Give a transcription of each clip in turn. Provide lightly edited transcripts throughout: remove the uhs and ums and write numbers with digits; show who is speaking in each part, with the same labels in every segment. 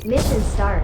Speaker 1: Mission start.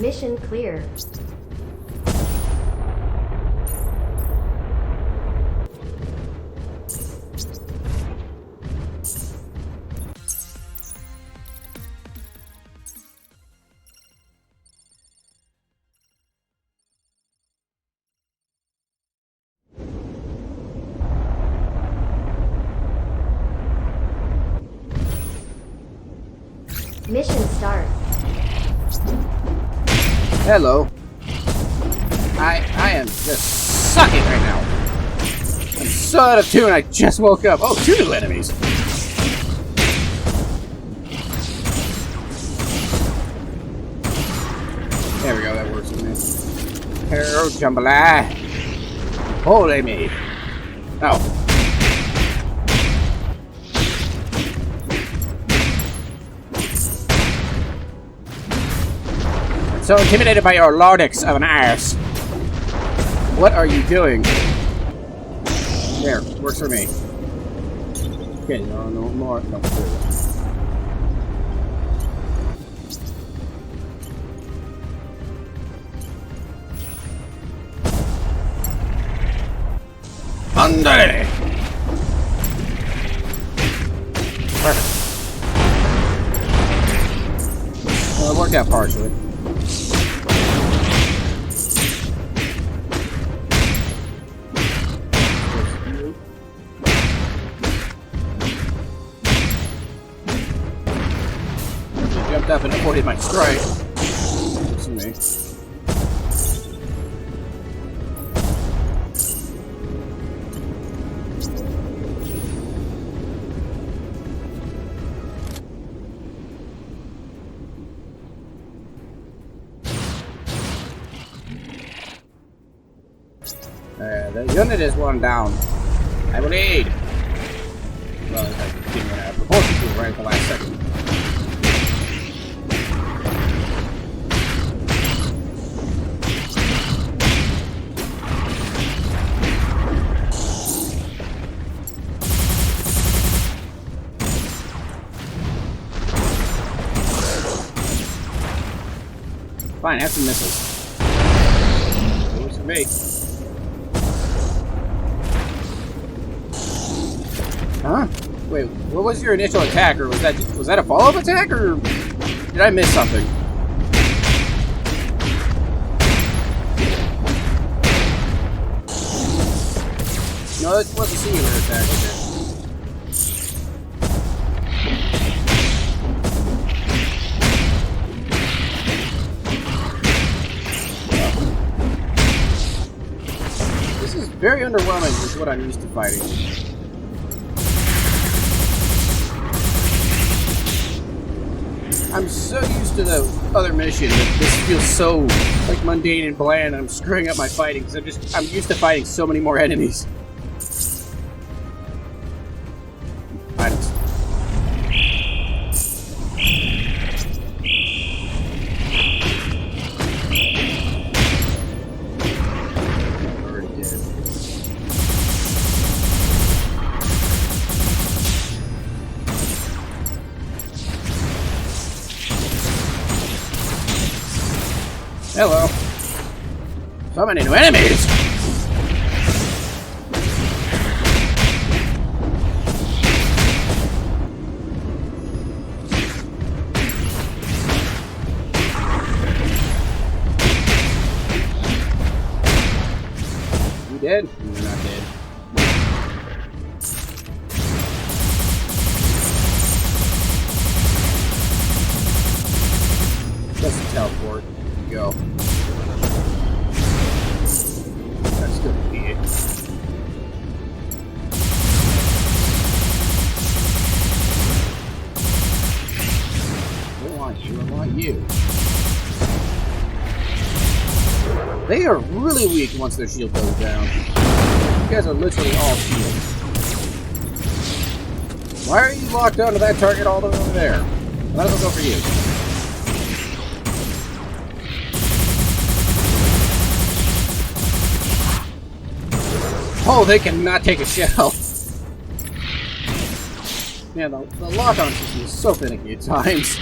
Speaker 1: Mission clear. Mission start.
Speaker 2: Hello. I am just sucking right now. I'm so out of tune, I just woke up. Oh, 2 new enemies. There we go, that works with me. Hello, jambalaya. Holy me. Oh. So intimidated by your lordix of an arse. What are you doing? There, works for me. Okay, no more. No, Andale! Perfect. Well, it worked out partially. Jumped up and avoided my strike. Listen to me. The unit is one down. I will aid. Well, I didn't want to propose to right at the last second. Fine, have some missiles. It works for me. Huh? Wait, what was your initial attack, or was that a follow-up attack, or did I miss something? No, it was a singular attack. Okay. This is very underwhelming with what I'm used to fighting. I'm so used to the other mission that this feels so like mundane and bland, and I'm screwing up my fighting because I'm used to fighting so many more enemies. Items. Already dead. Hello. So many new enemies! You dead? You're not dead. Let's teleport. Go. That's still be it. I want you, I want you. They are really weak once their shield goes down. You guys are literally all shield. Why are you locked onto that target all the way over there? Might as well go for you. Oh, they cannot take a shell. Yeah, the lock-on system is so finicky at times.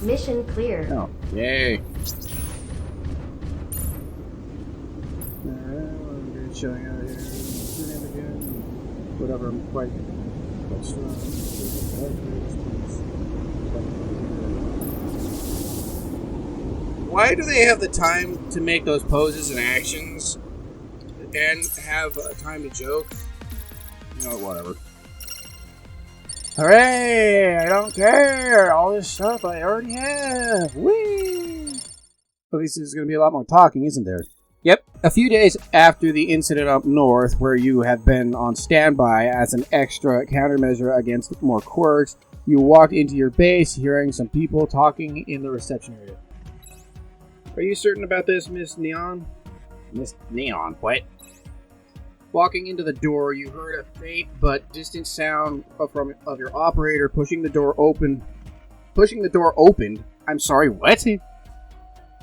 Speaker 1: Mission clear.
Speaker 2: Oh, yay. Showing out here. Whatever, I'm quite strong. Why do they have the time to make those poses and actions and have time to joke? You know, whatever. Hooray! I don't care! All this stuff I already have! Whee! At least there's going to be a lot more talking, isn't there? Yep. A few days after the incident up north, where you have been on standby as an extra countermeasure against more Quarks, you walked into your base hearing some people talking in the reception area. Are you certain about this, Miss Neon? Miss Neon, what? Walking into the door, you heard a faint but distant sound of your operator pushing the door open. Pushing the door open? I'm sorry, what?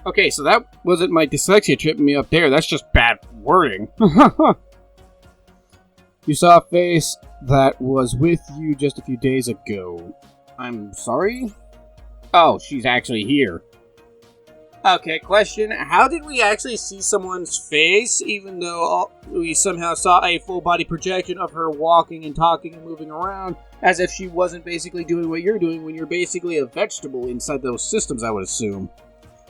Speaker 2: Okay, so that wasn't my dyslexia tripping me up there. That's just bad wording. You saw a face that was with you just a few days ago. I'm sorry? Oh, she's actually here. Okay, question. How did we actually see someone's face, even though we somehow saw a full-body projection of her walking and talking and moving around, as if she wasn't basically doing what you're doing when you're basically a vegetable inside those systems, I would assume?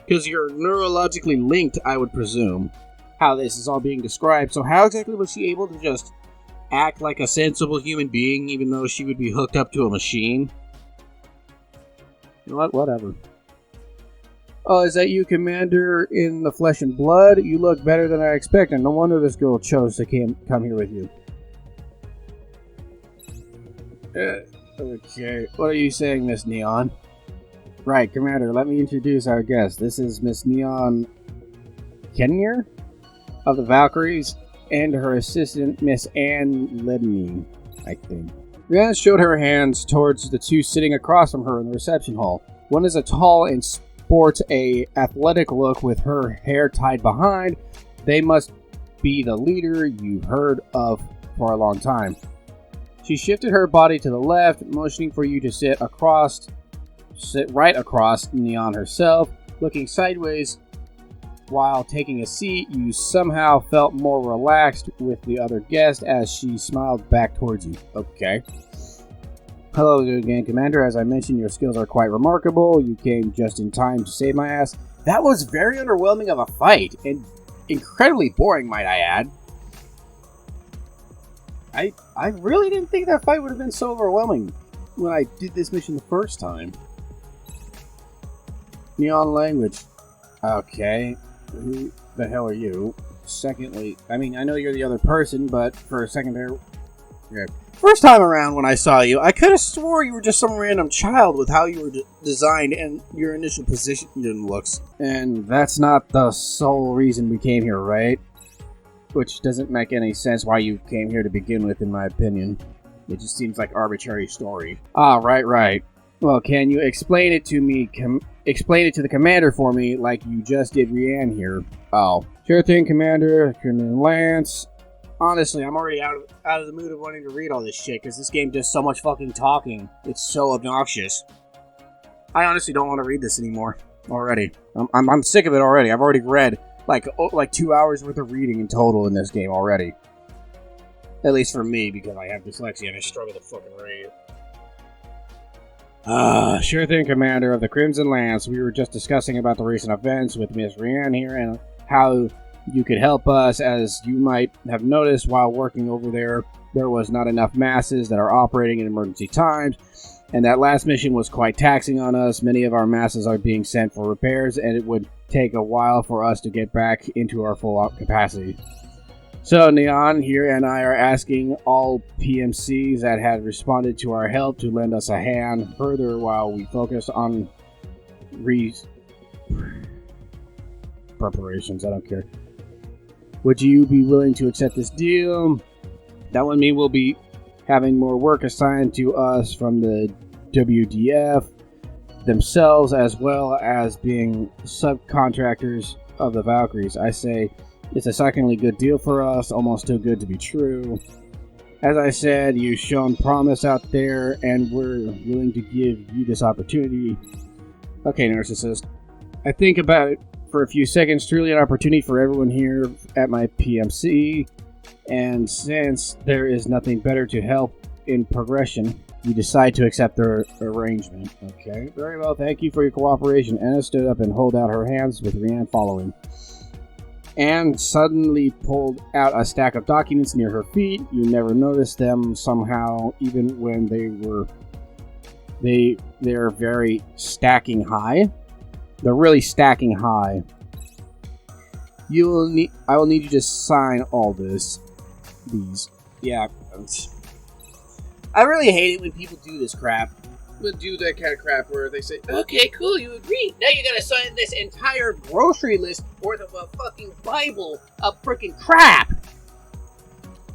Speaker 2: Because you're neurologically linked, I would presume, how this is all being described. So how exactly was she able to just act like a sensible human being, even though she would be hooked up to a machine? You know what? Whatever. Oh, is that you, Commander, in the flesh and blood? You look better than I expected. No wonder this girl chose to come here with you. Okay. What are you saying, Miss Neon? Right, Commander, let me introduce our guest. This is Miss Neon Kenyer of the Valkyries and her assistant, Miss Anne Ledney, I think. Rihanna showed her hands towards the two sitting across from her in the reception hall. One is a tall and sports a athletic look with her hair tied behind. They must be the leader you've heard of for a long time. She shifted her body to the left, motioning for you to sit right across Neon herself. Looking sideways while taking a seat, you somehow felt more relaxed with the other guest as she smiled back towards you. Okay. Hello again, Commander. As I mentioned, your skills are quite remarkable. You came just in time to save my ass. That was very underwhelming of a fight, and incredibly boring, might I add. I really didn't think that fight would have been so overwhelming when I did this mission the first time. Neon language. Okay. Who the hell are you? Secondly, I mean, I know you're the other person, but for a second there... Okay. First time around when I saw you, I could have swore you were just some random child with how you were designed and your initial position looks. And that's not the sole reason we came here, right? Which doesn't make any sense why you came here to begin with, in my opinion. It just seems like arbitrary story. Ah, right. Well, can you explain it to me, explain it to the Commander for me like you just did Rianne here? Oh. Sure thing, Commander. Lance. Honestly, I'm already out of the mood of wanting to read all this shit, because this game does so much fucking talking. It's so obnoxious. I honestly don't want to read this anymore. Already. I'm sick of it already. I've already read like 2 hours worth of reading in total in this game already. At least for me, because I have dyslexia and I struggle to fucking read. Sure thing, Commander of the Crimson Lance. We were just discussing about the recent events with Miss Rianne here and how you could help us. As you might have noticed while working over there, there was not enough masses that are operating in emergency times, and that last mission was quite taxing on us. Many of our masses are being sent for repairs, and it would take a while for us to get back into our full capacity. So Neon here and I are asking all PMCs that had responded to our help to lend us a hand further while we focus on preparations. I don't care. Would you be willing to accept this deal? That would mean we'll be having more work assigned to us from the WDF themselves, as well as being subcontractors of the Valkyries. I say it's a shockingly good deal for us, almost too good to be true. As I said, you've shown promise out there, and we're willing to give you this opportunity. Okay, narcissist. I think about it for a few seconds. Truly an opportunity for everyone here at my PMC. And since there is nothing better to help in progression, you decide to accept their arrangement. Okay, very well. Thank you for your cooperation. Anna stood up and held out her hands with Rianne following. Anne suddenly pulled out a stack of documents near her feet. You never noticed them somehow, even when they're very stacking high. They're really stacking high. I will need you to sign all these. Yeah. I really hate it when people do this crap. Do that kind of crap where they say, okay, cool, you agree. Now you gotta sign this entire grocery list worth of a fucking Bible of freaking crap.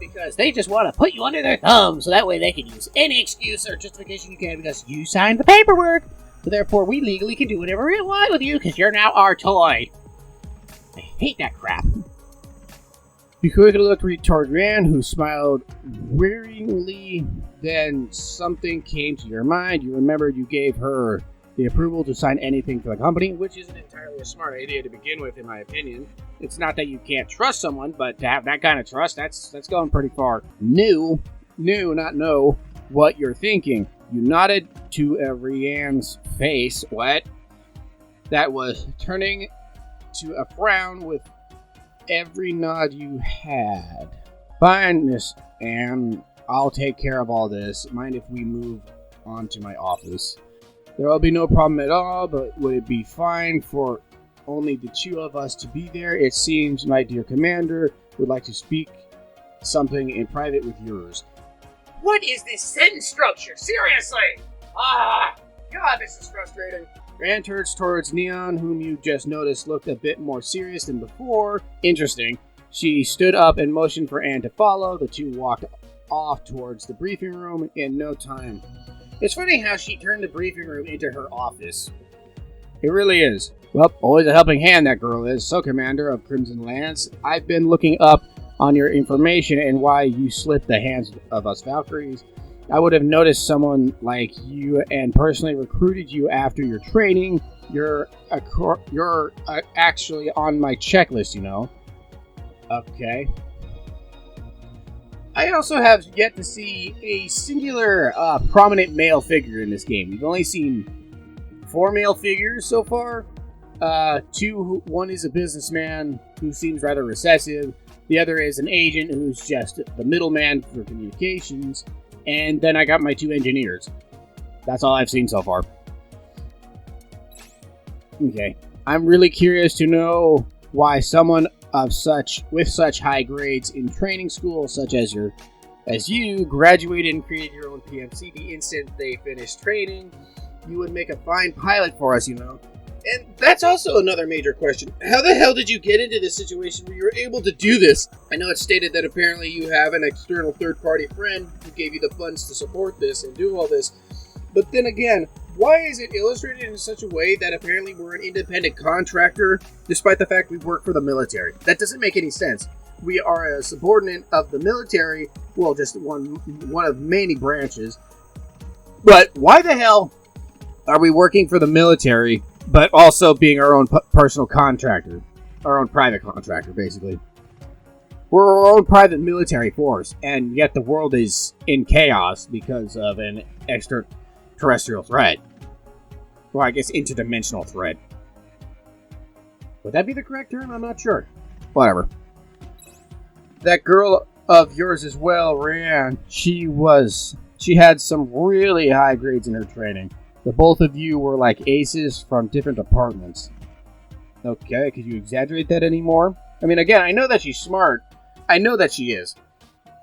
Speaker 2: Because they just want to put you under their thumb, so that way they can use any excuse or justification you can because you signed the paperwork. So therefore, we legally can do whatever we want with you because you're now our toy. I hate that crap. You quickly looked toward Rand, who smiled wearingly. Then something came to your mind. You remembered you gave her the approval to sign anything for the company, which isn't entirely a smart idea to begin with, in my opinion. It's not that you can't trust someone, but to have that kind of trust, that's going pretty far. Not know what you're thinking. You nodded to Rianne's face. What? That was turning to a frown with every nod you had. Fine, Miss Anne. I'll take care of all this. Mind if we move on to my office? There will be no problem at all, but would it be fine for only the two of us to be there? It seems my dear commander would like to speak something in private with yours. What is this sentence structure? Seriously! God, this is frustrating. Rand turns towards Neon, whom you just noticed looked a bit more serious than before. Interesting. She stood up and motioned for Anne to follow. The two walked off towards the briefing room in no time. It's funny how she turned the briefing room into her office. It really is. Well, always a helping hand, that girl is. So, Commander of Crimson Lance, I've been looking up on your information and why you slipped the hands of us Valkyries. I would have noticed someone like you and personally recruited you after your training. You're actually on my checklist, you know. Okay. I also have yet to see a singular prominent male figure in this game. We've only seen 4 male figures so far. One is a businessman who seems rather recessive. The other is an agent who's just the middleman for communications. And then I got my 2 engineers. That's all I've seen so far. Okay. I'm really curious to know why someone with such high grades in training school, such as you graduated and created your own PMC the instant they finished training. You would make a fine pilot for us, you know. And that's also another major question. How the hell did you get into this situation where you were able to do this? I know it's stated that apparently you have an external third-party friend who gave you the funds to support this and do all this. But then again, why is it illustrated in such a way that apparently we're an independent contractor, despite the fact we work for the military? That doesn't make any sense. We are a subordinate of the military, well, just one of many branches. But why the hell are we working for the military, but also being our own personal contractor? Our own private contractor, basically. We're our own private military force, and yet the world is in chaos because of an extraterrestrial threat. Well, I guess interdimensional threat. Would that be the correct term? I'm not sure. Whatever. That girl of yours as well, Ryan, she had some really high grades in her training. The both of you were like aces from different departments. Okay, could you exaggerate that anymore? I mean, again, I know that she's smart. I know that she is.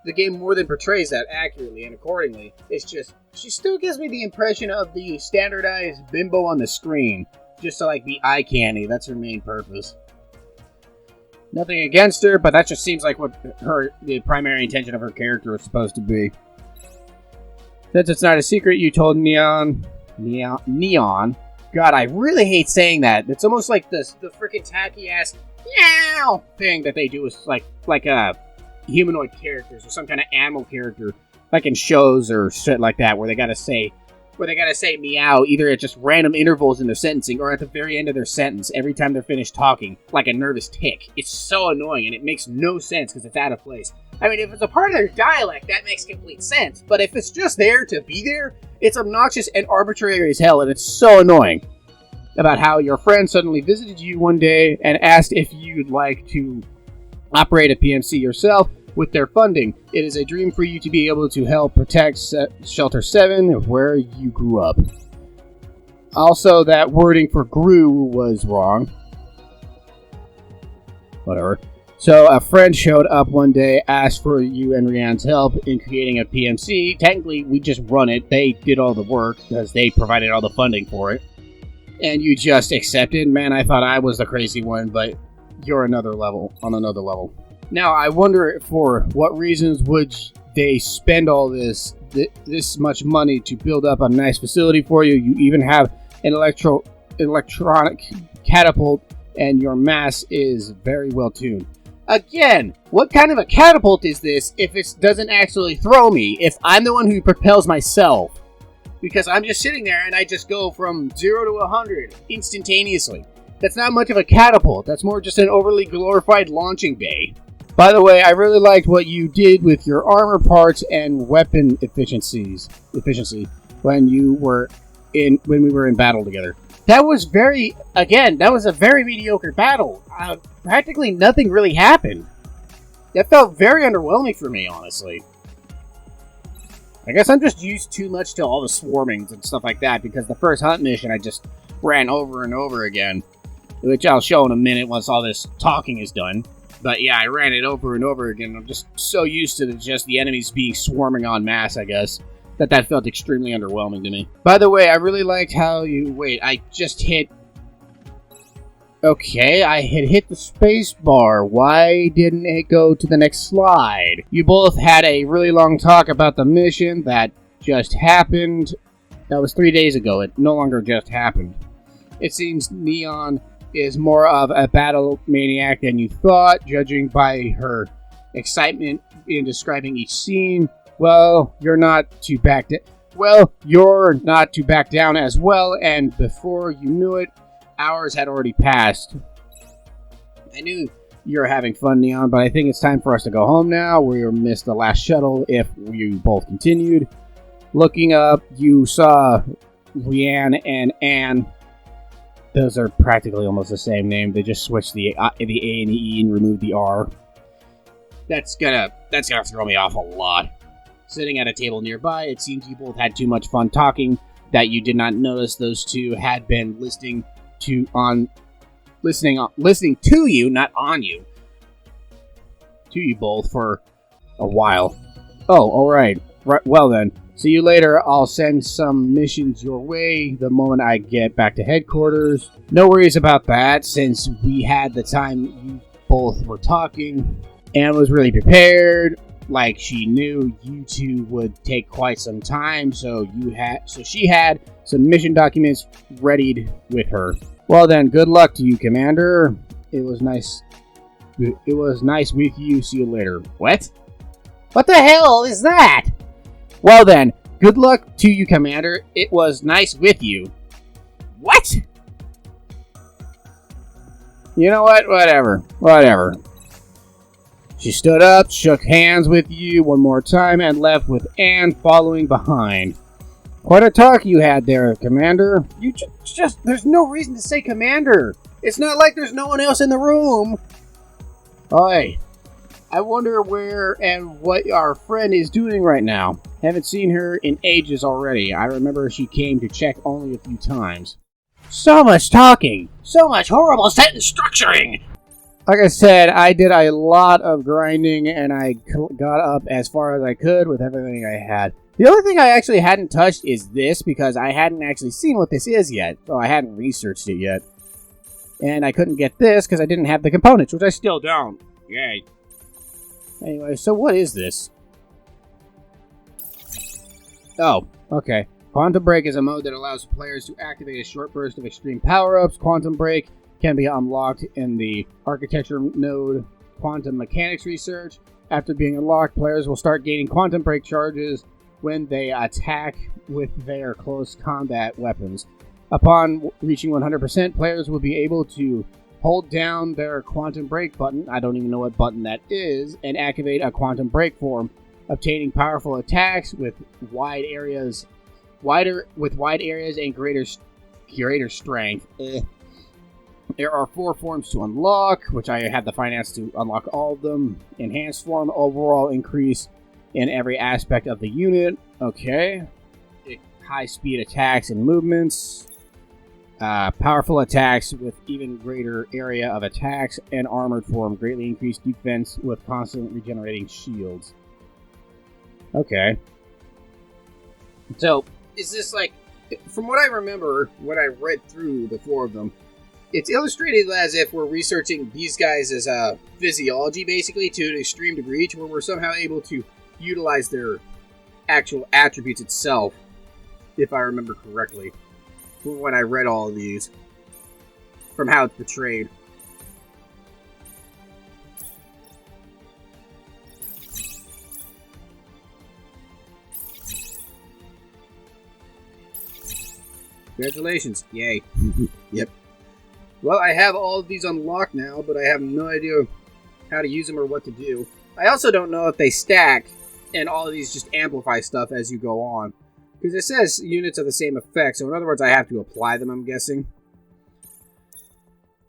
Speaker 2: The game more than portrays that accurately and accordingly. It's just, she still gives me the impression of the standardized bimbo on the screen. Just to, like, be eye candy. That's her main purpose. Nothing against her, but that just seems like what the primary intention of her character is supposed to be. Since it's not a secret, you told Neon. God, I really hate saying that. It's almost like the freaking tacky ass meow thing that they do with like a humanoid characters or some kind of animal character, like in shows or shit like that, where they gotta say where they gotta say meow either at just random intervals in their sentencing or at the very end of their sentence every time they're finished talking, like a nervous tick. It's so annoying, and it makes no sense because it's out of place. I mean, if it's a part of their dialect, that makes complete sense, but if it's just there to be there, it's obnoxious and arbitrary as hell, and it's so annoying. About how your friend suddenly visited you one day and asked if you'd like to operate a PMC yourself with their funding. It is a dream for you to be able to help protect Shelter 7 where you grew up. Also, that wording for grew was wrong. Whatever. So, a friend showed up one day, asked for you and Rianne's help in creating a PMC. Technically, we just run it. They did all the work because they provided all the funding for it. And you just accepted. Man, I thought I was the crazy one, but you're on another level. Now, I wonder for what reasons would they spend all this much money to build up a nice facility for you. You even have an electronic catapult, and your M.A.S.S is very well tuned. Again, what kind of a catapult is this if it doesn't actually throw me, if I'm the one who propels myself? Because I'm just sitting there and I just go from 0 to 100 instantaneously. That's not much of a catapult. That's more just an overly glorified launching bay. By the way, I really liked what you did with your armor parts and weapon efficiency when we were in battle together. That was a very mediocre battle. Practically nothing really happened. That felt very underwhelming for me, honestly. I guess I'm just used too much to all the swarmings and stuff like that, because the first hunt mission I just ran over and over again, which I'll show in a minute once all this talking is done. But yeah, I ran it over and over again. I'm just so used to just the enemies being swarming en masse, I guess, that felt extremely underwhelming to me. By the way, I really liked how you... Wait, I just hit... Okay, I had hit the space bar. Why didn't it go to the next slide? You both had a really long talk about the mission that just happened. That was 3 days ago. It no longer just happened. It seems Neon is more of a battle maniac than you thought, judging by her excitement in describing each scene. Well, you're not to back down as well, and before you knew it, hours had already passed. I knew you were having fun, Neon, but I think it's time for us to go home now. We missed the last shuttle if you both continued. Looking up, you saw Rianne and Anne. Those are practically almost the same name. They just switched the A and the E and removed the R. That's gonna throw me off a lot. Sitting at a table nearby, it seems you both had too much fun talking that you did not notice those two had been listening to you, not on you. To you both for a while. Oh, alright. Right, well then. See you later. I'll send some missions your way the moment I get back to headquarters. No worries about that, since we had the time you both were talking. Anne was really prepared, like she knew you two would take quite some time, so she had some mission documents readied with her. Well then, good luck to you, Commander. It was nice with you. See you later. What? What the hell is that? Well then, good luck to you, Commander. It was nice with you. What? You know what? Whatever. She stood up, shook hands with you one more time, and left with Anne following behind. Quite a talk you had there, Commander. You just there's no reason to say Commander. It's not like there's no one else in the room. Oi. I wonder where and what our friend is doing right now. Haven't seen her in ages already. I remember she came to check only a few times. So much talking! So much horrible sentence structuring! Like I said, I did a lot of grinding, and I got up as far as I could with everything I had. The only thing I actually hadn't touched is this, because I hadn't actually seen what this is yet, so I hadn't researched it yet. And I couldn't get this because I didn't have the components, which I still don't. Yay. Anyway, so what is this? Oh, okay. Quantum Break is a mode that allows players to activate a short burst of extreme power-ups. Quantum Break can be unlocked in the Architecture node Quantum Mechanics Research. After being unlocked, players will start gaining Quantum Break charges when they attack with their close combat weapons. Upon reaching 100%, players will be able to hold down their quantum break button, I don't even know what button that is, and activate a quantum break form, obtaining powerful attacks with wide areas and greater strength. There are 4 forms to unlock, which I have the finance to unlock all of them. Enhanced form, overall increase in every aspect of the unit. Okay. High speed attacks and movements. Powerful attacks with even greater area of attacks. And armored form, greatly increased defense with constantly regenerating shields. Okay. So, is this like... From what I remember, when I read through the 4 of them, it's illustrated as if we're researching these guys as physiology, basically, to an extreme degree, to where we're somehow able to utilize their actual attributes itself, if I remember correctly, when I read all of these, from how it's portrayed. Congratulations. Yay. Yep. Well, I have all of these unlocked now, but I have no idea how to use them or what to do. I also don't know if they stack, and all of these just amplify stuff as you go on. Because it says units of the same effect, so in other words, I have to apply them, I'm guessing.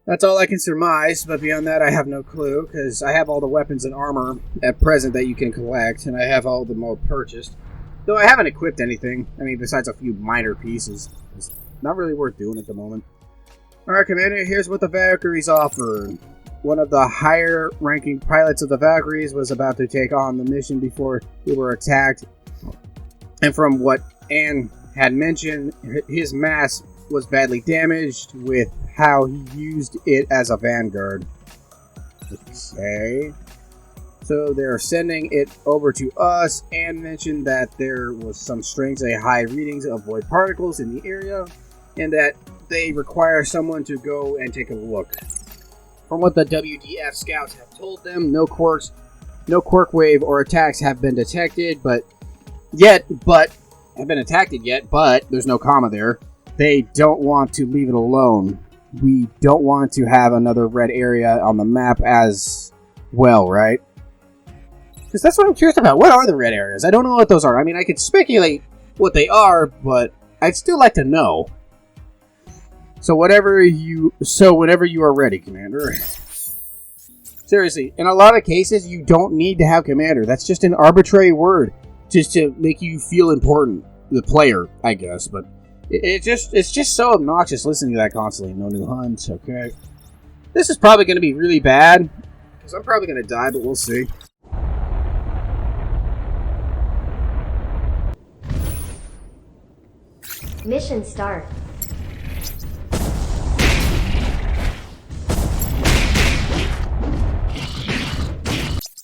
Speaker 2: That's all I can surmise, but beyond that, I have no clue, because I have all the weapons and armor at present that you can collect, and I have all of them all purchased. Though I haven't equipped anything, I mean, besides a few minor pieces. It's not really worth doing at the moment. Alright, Commander, here's what the Valkyries offer. One of the higher-ranking pilots of the Valkyries was about to take on the mission before we were attacked. And from what Anne had mentioned, his M.A.S.S was badly damaged with how he used it as a vanguard. Okay. So they're sending it over to us. Anne mentioned that there was some strangely high readings of void particles in the area, and that they require someone to go and take a look. From what the WDF scouts have told them, no quarks, no quark wave or attacks have been detected, but there's no comma there. They don't want to leave it alone. We don't want to have another red area on the map as well, right? Because that's what I'm curious about. What are the red areas? I don't know what those are. I mean, I could speculate what they are, but I'd still like to know. So whenever you are ready, Commander. Seriously, in a lot of cases, you don't need to have Commander. That's just an arbitrary word, just to make you feel important, the player, I guess. But it's just so obnoxious listening to that constantly. No new hunts, okay. This is probably going to be really bad, because I'm probably going to die, but we'll see.
Speaker 1: Mission start.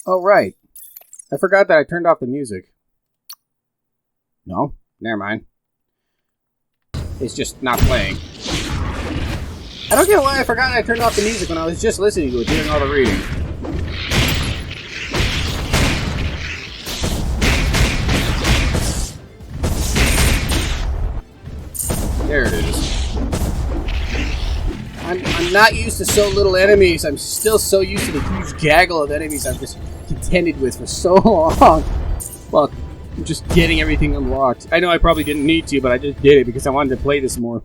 Speaker 2: Oh, right. I forgot that I turned off the music. No? Never mind. It's just not playing. I don't get why I forgot I turned off the music when I was just listening to it, doing all the reading. There it is. I'm not used to so little enemies. I'm still so used to the huge gaggle of enemies I've just contended with for so long. Well, just getting everything unlocked. I know I probably didn't need to, but I just did it because I wanted to play this more.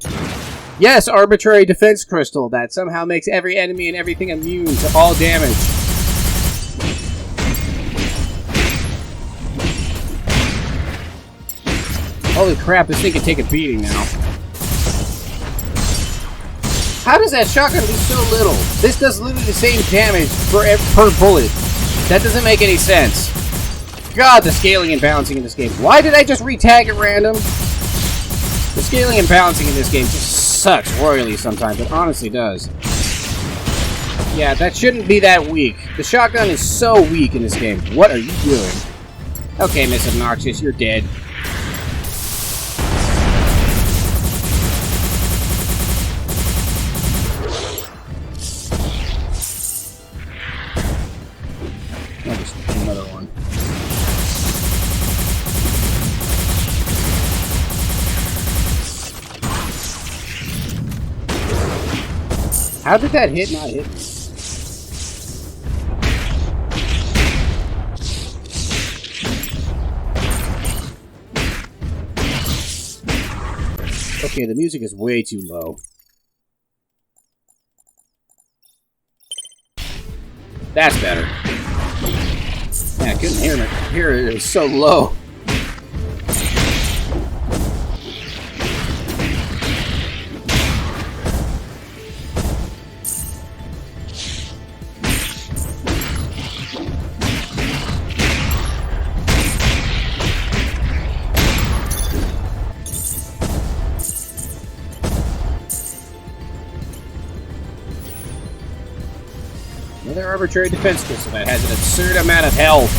Speaker 2: Yes, arbitrary defense crystal that somehow makes every enemy and everything immune to all damage. Holy crap, this thing can take a beating now. How does that shotgun do so little? This does literally the same damage per bullet. That doesn't make any sense. God, the scaling and balancing in this game. Why did I just re-tag at random? The scaling and balancing in this game just sucks royally sometimes. It honestly does. Yeah, that shouldn't be that weak. The shotgun is so weak in this game. What are you doing? Okay, Miss Obnoxious, you're dead. How did that hit not hit me? Okay, the music is way too low. That's better. Man, I couldn't hear it. It was so low. Another arbitrary defense crystal that has an absurd amount of health.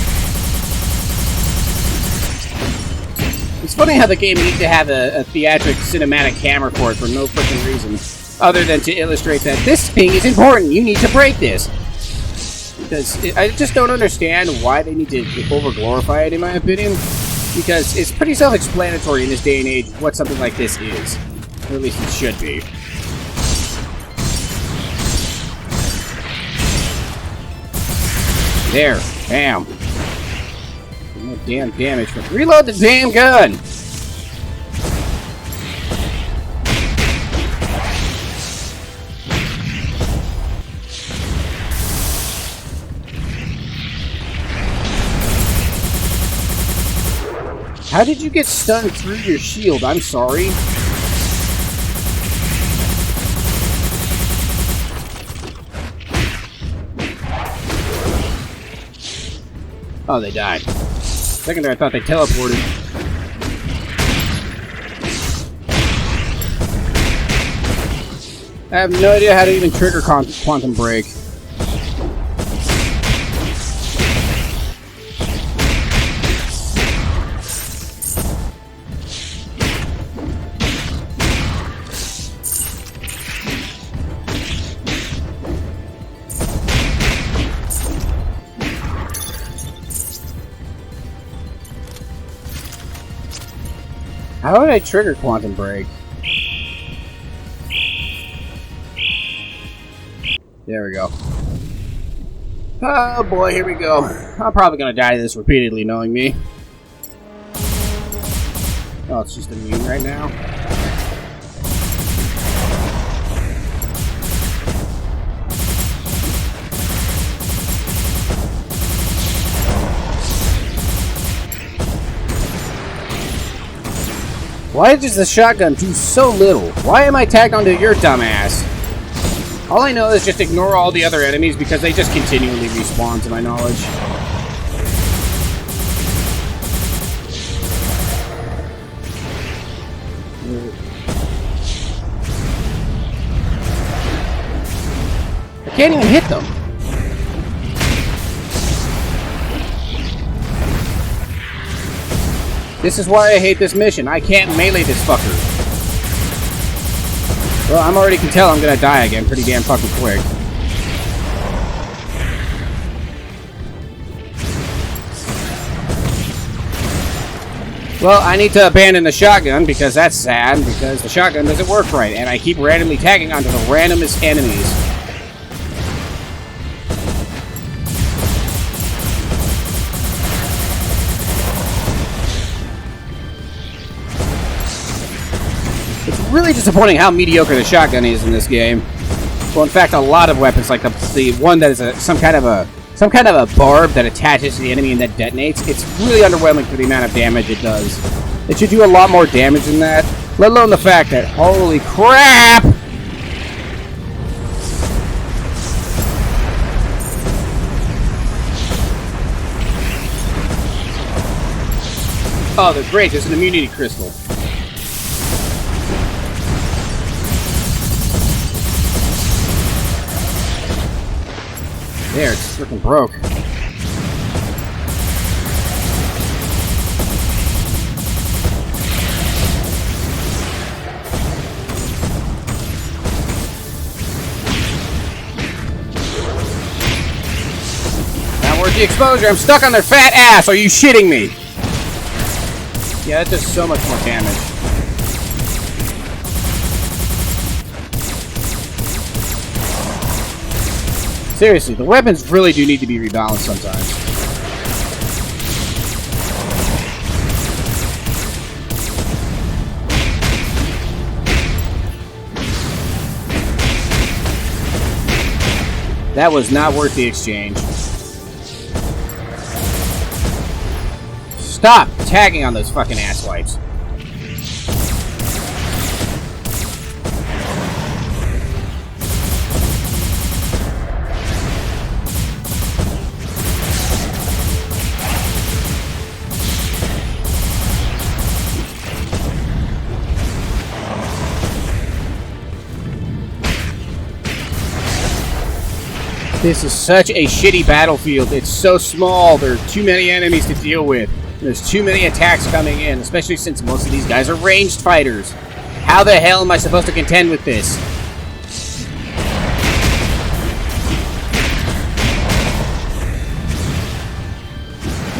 Speaker 2: It's funny how the game needs to have a theatric cinematic camera for it for no freaking reason, other than to illustrate that this thing is important, you need to break this. Because I just don't understand why they need to over-glorify it, in my opinion, because it's pretty self-explanatory in this day and age what something like this is. Or at least it should be. There. Bam. No damn damage. Reload the damn gun! How did you get stunned through your shield? I'm sorry. Oh, they died. Second there, I thought they teleported. I have no idea how to even trigger quantum break. How did I trigger quantum break? There we go. Oh boy, here we go. I'm probably gonna die to this repeatedly, knowing me. Oh, it's just immune right now. Why does the shotgun do so little? Why am I tagged onto your dumbass? All I know is just ignore all the other enemies because they just continually respawn, to my knowledge. I can't even hit them. This is why I hate this mission. I can't melee this fucker. Well, I'm already can tell I'm gonna die again pretty damn fucking quick. Well, I need to abandon the shotgun because that's sad, because the shotgun doesn't work right, and I keep randomly tagging onto the randomest enemies. Really disappointing how mediocre the shotgun is in this game. Well, in fact, a lot of weapons, like the one that is some kind of a barb that attaches to the enemy and that detonates, it's really underwhelming for the amount of damage it does. It should do a lot more damage than that, let alone the fact that, holy crap! Oh, they're great. There's an immunity crystal. There, it's freaking broke. Not worth the exposure. I'm stuck on their fat ass. Are you shitting me? Yeah, that does so much more damage. Seriously, the weapons really do need to be rebalanced sometimes. That was not worth the exchange. Stop tagging on those fucking asswipes. This is such a shitty battlefield. It's so small. There are too many enemies to deal with. There's too many attacks coming in, especially since most of these guys are ranged fighters. How the hell am I supposed to contend with this?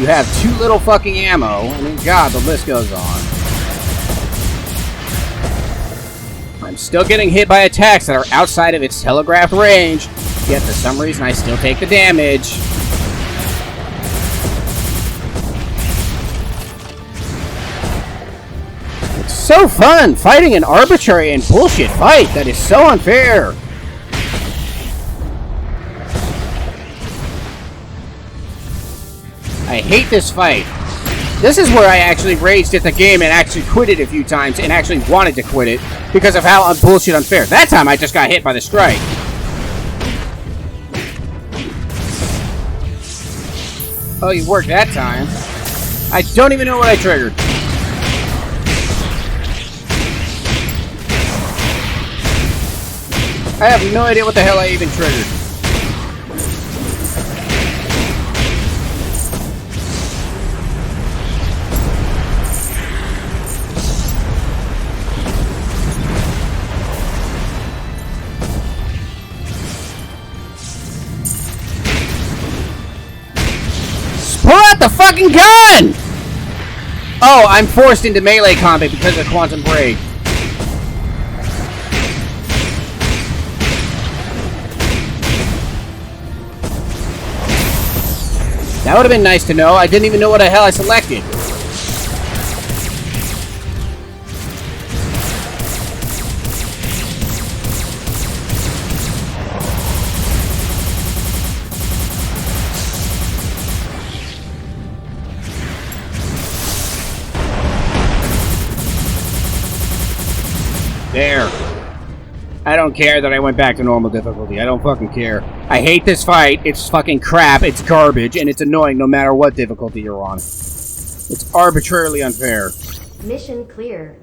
Speaker 2: You have too little fucking ammo. I mean, God, the list goes on. I'm still getting hit by attacks that are outside of its telegraphed range. Yet for some reason I still take the damage. It's so fun fighting an arbitrary and bullshit fight that is so unfair. I hate this fight. This is where I actually raged at the game and actually quit it a few times and actually wanted to quit it because of how bullshit unfair. That time I just got hit by the strike. Oh, you worked that time. I don't even know what I triggered. I have no idea what the hell I even triggered. Pull out the fucking gun! Oh, I'm forced into melee combat because of Quantum Break. That would have been nice to know. I didn't even know what the hell I selected. There. I don't care that I went back to normal difficulty. I don't fucking care. I hate this fight. It's fucking crap. It's garbage. And it's annoying no matter what difficulty you're on. It's arbitrarily unfair.
Speaker 1: Mission clear.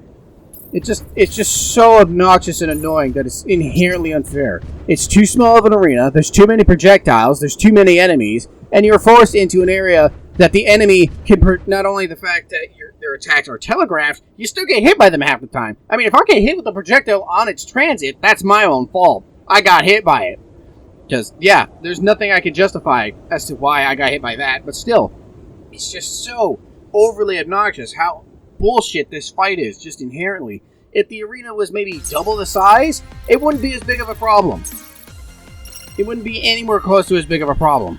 Speaker 2: It's just so obnoxious and annoying that it's inherently unfair. It's too small of an arena. There's too many projectiles. There's too many enemies. And you're forced into an area that the enemy can... Not only the fact that their attacks are telegraphed, you still get hit by them half the time. I mean, if I get hit with a projectile on its transit, that's my own fault. I got hit by it. Because, yeah, there's nothing I can justify as to why I got hit by that. But still, it's just so overly obnoxious how bullshit this fight is, just inherently. If the arena was maybe double the size, it wouldn't be as big of a problem. It wouldn't be anywhere close to as big of a problem.